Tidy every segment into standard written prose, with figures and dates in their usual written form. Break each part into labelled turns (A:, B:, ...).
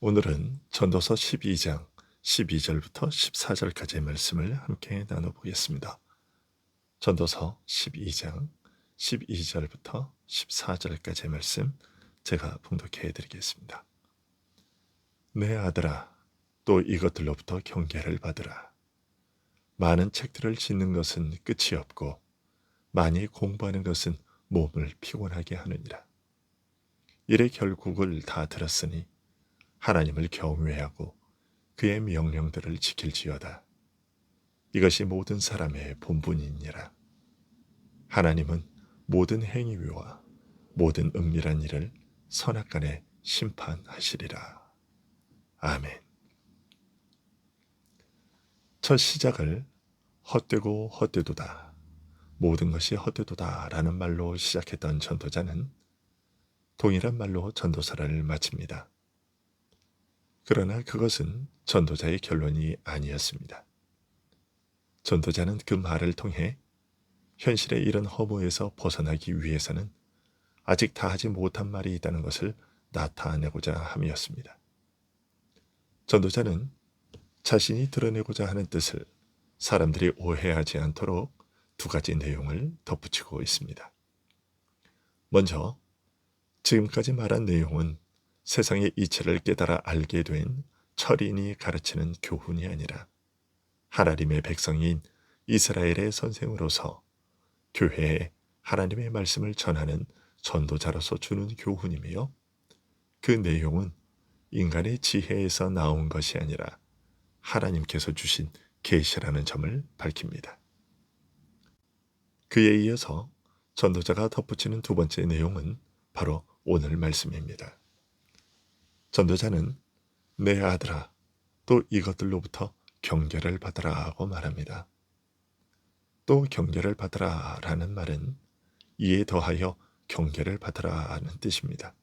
A: 오늘은 전도서 12장 12절부터 14절까지의 말씀을 함께 나눠보겠습니다. 전도서 12장 12절부터 14절까지의 말씀 제가 봉독해 드리겠습니다. 내 아들아, 또 이것들로부터 경계를 받으라. 많은 책들을 짓는 것은 끝이 없고 많이 공부하는 것은 몸을 피곤하게 하느니라. 일의 결국을 다 들었으니 하나님을 경외하고 그의 명령들을 지킬지어다. 이것이 모든 사람의 본분이니라. 하나님은 모든 행위와 모든 은밀한 일을 선악간에 심판하시리라. 아멘. 첫 시작을 헛되고 헛되도다, 모든 것이 헛되도다 라는 말로 시작했던 전도자는 동일한 말로 전도서를 마칩니다. 그러나 그것은 전도자의 결론이 아니었습니다. 전도자는 그 말을 통해 현실의 이런 허무에서 벗어나기 위해서는 아직 다 하지 못한 말이 있다는 것을 나타내고자 함이었습니다. 전도자는 자신이 드러내고자 하는 뜻을 사람들이 오해하지 않도록 두 가지 내용을 덧붙이고 있습니다. 먼저 지금까지 말한 내용은 세상의 이치를 깨달아 알게 된 철인이 가르치는 교훈이 아니라 하나님의 백성인 이스라엘의 선생으로서 교회에 하나님의 말씀을 전하는 전도자로서 주는 교훈이며, 그 내용은 인간의 지혜에서 나온 것이 아니라 하나님께서 주신 계시라는 점을 밝힙니다. 그에 이어서 전도자가 덧붙이는 두 번째 내용은 바로 오늘 말씀입니다. 전도자는 내 아들아, 또 이것들로부터 경계를 받으라 하고 말합니다. 또 경계를 받으라 라는 말은 이에 더하여 경계를 받으라 하는 뜻입니다.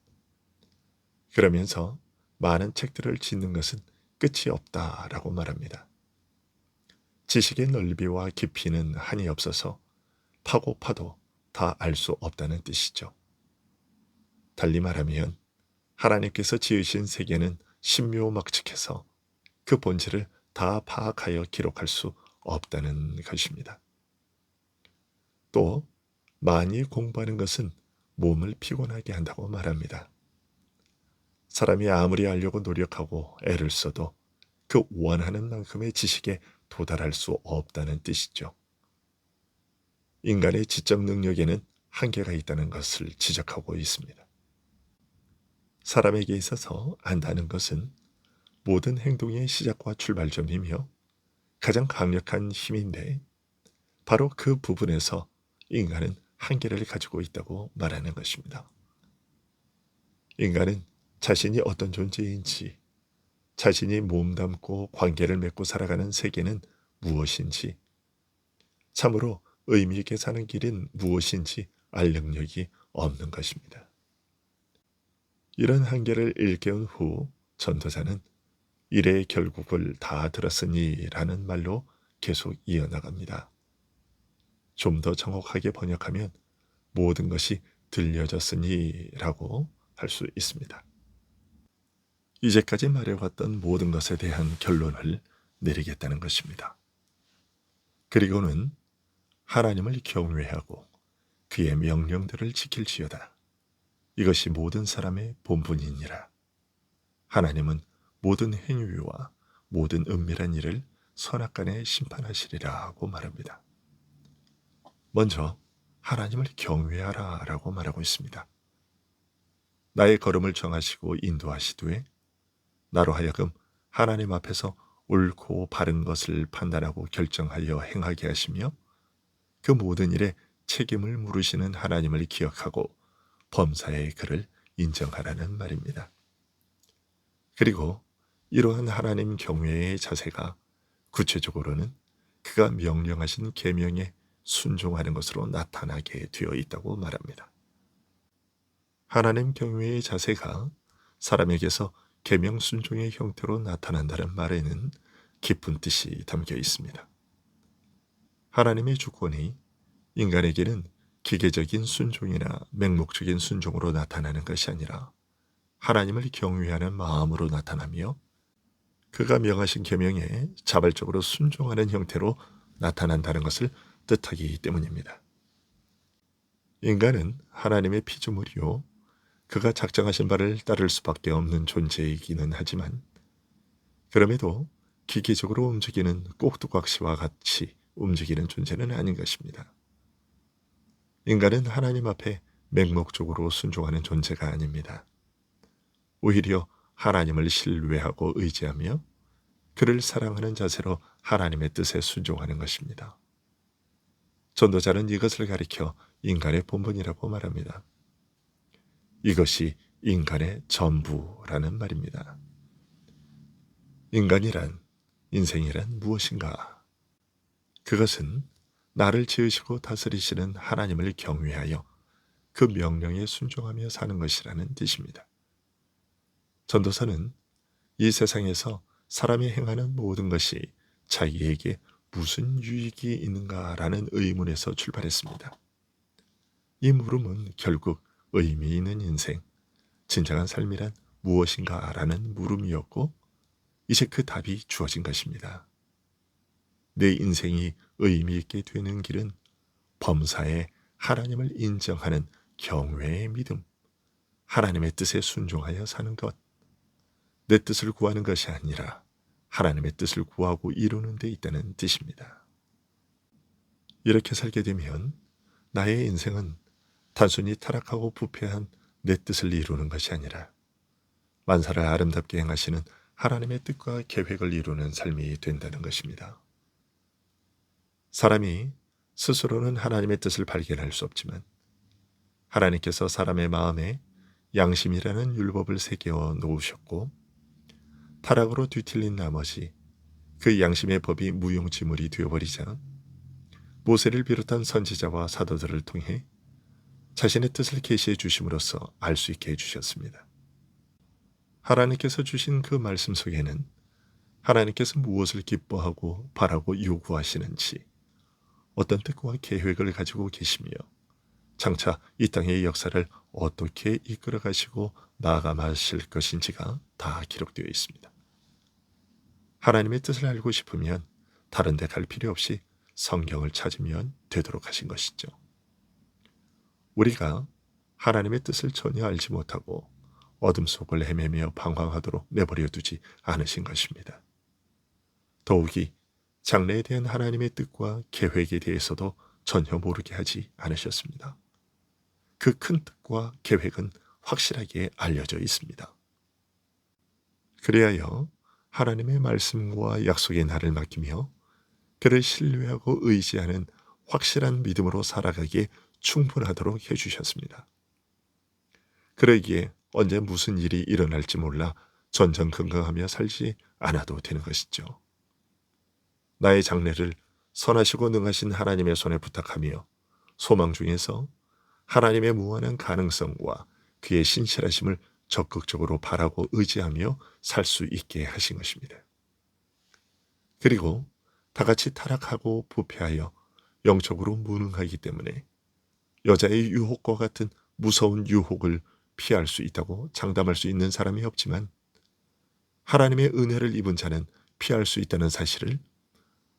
A: 그러면서 많은 책들을 짓는 것은 끝이 없다 라고 말합니다. 지식의 넓이와 깊이는 한이 없어서 파고 파도 다 알 수 없다는 뜻이죠. 달리 말하면 하나님께서 지으신 세계는 신묘막측해서 그 본질을 다 파악하여 기록할 수 없다는 것입니다. 또 많이 공부하는 것은 몸을 피곤하게 한다고 말합니다. 사람이 아무리 알려고 노력하고 애를 써도 그 원하는 만큼의 지식에 도달할 수 없다는 뜻이죠. 인간의 지적 능력에는 한계가 있다는 것을 지적하고 있습니다. 사람에게 있어서 안다는 것은 모든 행동의 시작과 출발점이며 가장 강력한 힘인데, 바로 그 부분에서 인간은 한계를 가지고 있다고 말하는 것입니다. 인간은 자신이 어떤 존재인지, 자신이 몸담고 관계를 맺고 살아가는 세계는 무엇인지, 참으로 의미 있게 사는 길은 무엇인지 알 능력이 없는 것입니다. 이런 한계를 일깨운 후 전도자는 일의 결국을 다 들었으니 라는 말로 계속 이어나갑니다. 좀 더 정확하게 번역하면 모든 것이 들려졌으니 라고 할 수 있습니다. 이제까지 말해왔던 모든 것에 대한 결론을 내리겠다는 것입니다. 그리고는 하나님을 경외하고 그의 명령들을 지킬지어다. 이것이 모든 사람의 본분이니라. 하나님은 모든 행위와 모든 은밀한 일을 선악간에 심판하시리라 고 말합니다. 먼저 하나님을 경외하라 라고 말하고 있습니다. 나의 걸음을 정하시고 인도하시되 나로 하여금 하나님 앞에서 옳고 바른 것을 판단하고 결정하여 행하게 하시며 그 모든 일에 책임을 물으시는 하나님을 기억하고 범사의 그를 인정하라는 말입니다. 그리고 이러한 하나님 경외의 자세가 구체적으로는 그가 명령하신 계명에 순종하는 것으로 나타나게 되어 있다고 말합니다. 하나님 경외의 자세가 사람에게서 계명 순종의 형태로 나타난다는 말에는 깊은 뜻이 담겨 있습니다. 하나님의 주권이 인간에게는 기계적인 순종이나 맹목적인 순종으로 나타나는 것이 아니라 하나님을 경외하는 마음으로 나타나며 그가 명하신 계명에 자발적으로 순종하는 형태로 나타난다는 것을 뜻하기 때문입니다. 인간은 하나님의 피조물이요 그가 작정하신 바를 따를 수밖에 없는 존재이기는 하지만 그럼에도 기계적으로 움직이는 꼭두각시와 같이 움직이는 존재는 아닌 것입니다. 인간은 하나님 앞에 맹목적으로 순종하는 존재가 아닙니다. 오히려 하나님을 신뢰하고 의지하며 그를 사랑하는 자세로 하나님의 뜻에 순종하는 것입니다. 전도자는 이것을 가리켜 인간의 본분이라고 말합니다. 이것이 인간의 전부라는 말입니다. 인간이란, 인생이란 무엇인가? 그것은 나를 지으시고 다스리시는 하나님을 경외하여 그 명령에 순종하며 사는 것이라는 뜻입니다. 전도서는 이 세상에서 사람이 행하는 모든 것이 자기에게 무슨 유익이 있는가라는 의문에서 출발했습니다. 이 물음은 결국 의미 있는 인생, 진정한 삶이란 무엇인가라는 물음이었고 이제 그 답이 주어진 것입니다. 내 인생이 의미 있게 되는 길은 범사에 하나님을 인정하는 경외의 믿음, 하나님의 뜻에 순종하여 사는 것, 내 뜻을 구하는 것이 아니라 하나님의 뜻을 구하고 이루는 데 있다는 뜻입니다. 이렇게 살게 되면 나의 인생은 단순히 타락하고 부패한 내 뜻을 이루는 것이 아니라 만사를 아름답게 행하시는 하나님의 뜻과 계획을 이루는 삶이 된다는 것입니다. 사람이 스스로는 하나님의 뜻을 발견할 수 없지만 하나님께서 사람의 마음에 양심이라는 율법을 새겨 놓으셨고 타락으로 뒤틀린 나머지 그 양심의 법이 무용지물이 되어버리자 모세를 비롯한 선지자와 사도들을 통해 자신의 뜻을 계시해 주심으로써 알 수 있게 해주셨습니다. 하나님께서 주신 그 말씀 속에는 하나님께서 무엇을 기뻐하고 바라고 요구하시는지 어떤 뜻과 계획을 가지고 계시며 장차 이 땅의 역사를 어떻게 이끌어 가시고 나아가실 것인지가 다 기록되어 있습니다. 하나님의 뜻을 알고 싶으면 다른 데 갈 필요 없이 성경을 찾으면 되도록 하신 것이죠. 우리가 하나님의 뜻을 전혀 알지 못하고 어둠 속을 헤매며 방황하도록 내버려 두지 않으신 것입니다. 더욱이 장래에 대한 하나님의 뜻과 계획에 대해서도 전혀 모르게 하지 않으셨습니다. 그 큰 뜻과 계획은 확실하게 알려져 있습니다. 그리하여 하나님의 말씀과 약속의 날을 맡기며 그를 신뢰하고 의지하는 확실한 믿음으로 살아가기에 충분하도록 해주셨습니다. 그러기에 언제 무슨 일이 일어날지 몰라 전전긍긍하며 살지 않아도 되는 것이죠. 나의 장래를 선하시고 능하신 하나님의 손에 부탁하며 소망 중에서 하나님의 무한한 가능성과 그의 신실하심을 적극적으로 바라고 의지하며 살 수 있게 하신 것입니다. 그리고 다 같이 타락하고 부패하여 영적으로 무능하기 때문에 여자의 유혹과 같은 무서운 유혹을 피할 수 있다고 장담할 수 있는 사람이 없지만 하나님의 은혜를 입은 자는 피할 수 있다는 사실을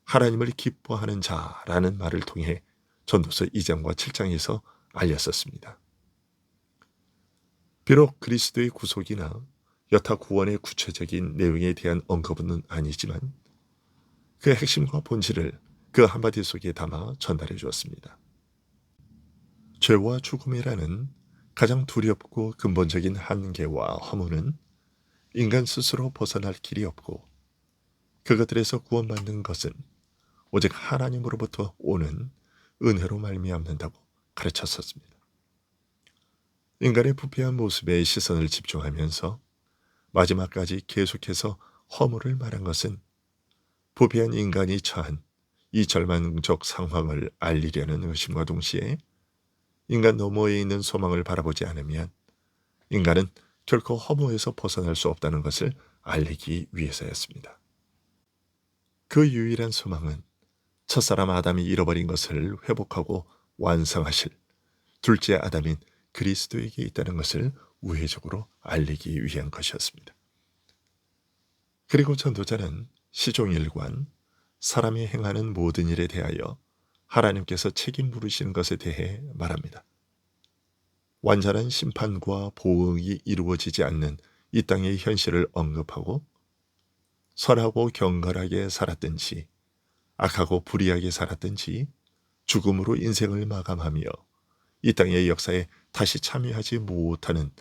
A: 하나님을 기뻐하는 자라는 말을 통해 전도서 2장과 7장에서 알렸었습니다. 비록 그리스도의 구속이나 여타 구원의 구체적인 내용에 대한 언급은 아니지만 그 핵심과 본질을 그 한마디 속에 담아 전달해 주었습니다. 죄와 죽음이라는 가장 두렵고 근본적인 한계와 허무는 인간 스스로 벗어날 길이 없고 그것들에서 구원받는 것은 오직 하나님으로부터 오는 은혜로 말미암는다고 가르쳤었습니다. 인간의 부패한 모습에 시선을 집중하면서 마지막까지 계속해서 허물을 말한 것은 부패한 인간이 처한 이 절망적 상황을 알리려는 의심과 동시에 인간 너머에 있는 소망을 바라보지 않으면 인간은 결코 허무에서 벗어날 수 없다는 것을 알리기 위해서였습니다. 그 유일한 소망은 첫사람 아담이 잃어버린 것을 회복하고 완성하실 둘째 아담인 그리스도에게 있다는 것을 우회적으로 알리기 위한 것이었습니다. 그리고 전도자는 시종일관 사람이 행하는 모든 일에 대하여 하나님께서 책임 물으시는 것에 대해 말합니다. 완전한 심판과 보응이 이루어지지 않는 이 땅의 현실을 언급하고 선하고 경건하게 살았든지 악하고 불의하게 살았든지 죽음으로 인생을 마감하며 이 땅의 역사에 다시 참여하지 못하는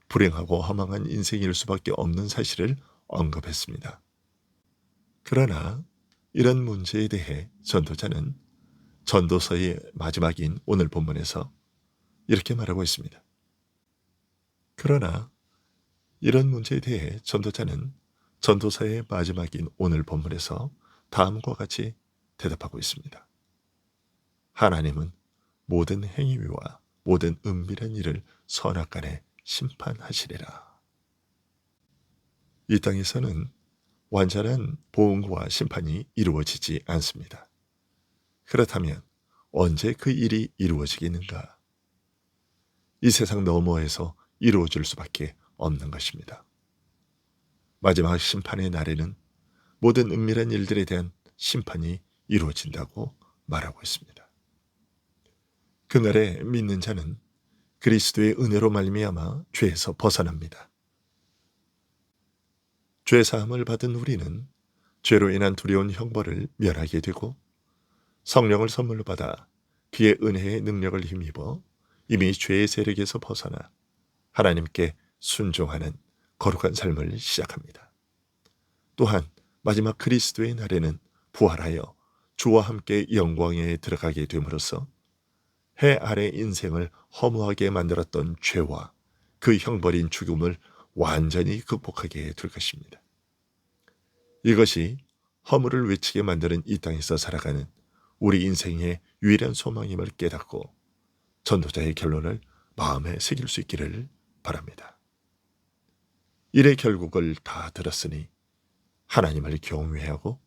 A: 불행하고 허망한 인생일 수밖에 없는 사실을 언급했습니다. 그러나 이런 문제에 대해 전도자는 전도서의 마지막인 오늘 본문에서 이렇게 말하고 있습니다. 그러나 이런 문제에 대해 전도자는 전도서의 마지막인 오늘 본문에서 다음과 같이 대답하고 있습니다. 하나님은 모든 행위와 모든 은밀한 일을 선악간에 심판하시리라. 이 땅에서는 완전한 보응과 심판이 이루어지지 않습니다. 그렇다면 언제 그 일이 이루어지겠는가? 이 세상 너머에서 이루어질 수밖에 없는 것입니다. 마지막 심판의 날에는 모든 은밀한 일들에 대한 심판이 이루어진다고 말하고 있습니다. 그날에 믿는 자는 그리스도의 은혜로 말미암아 죄에서 벗어납니다. 죄 사함을 받은 우리는 죄로 인한 두려운 형벌을 면하게 되고 성령을 선물로 받아 그의 은혜의 능력을 힘입어 이미 죄의 세력에서 벗어나 하나님께 순종하는 거룩한 삶을 시작합니다. 또한 마지막 그리스도의 날에는 부활하여 주와 함께 영광에 들어가게 됨으로써 해 아래 인생을 허무하게 만들었던 죄와 그 형벌인 죽음을 완전히 극복하게 될 것입니다. 이것이 허물을 외치게 만드는 이 땅에서 살아가는 우리 인생의 유일한 소망임을 깨닫고 전도자의 결론을 마음에 새길 수 있기를 바랍니다. 일의 결국을 다 들었으니 하나님을 경외하고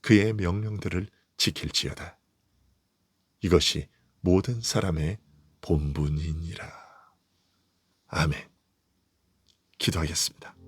A: 그의 명령들을 지킬지어다. 이것이 모든 사람의 본분이니라. 아멘. 기도하겠습니다.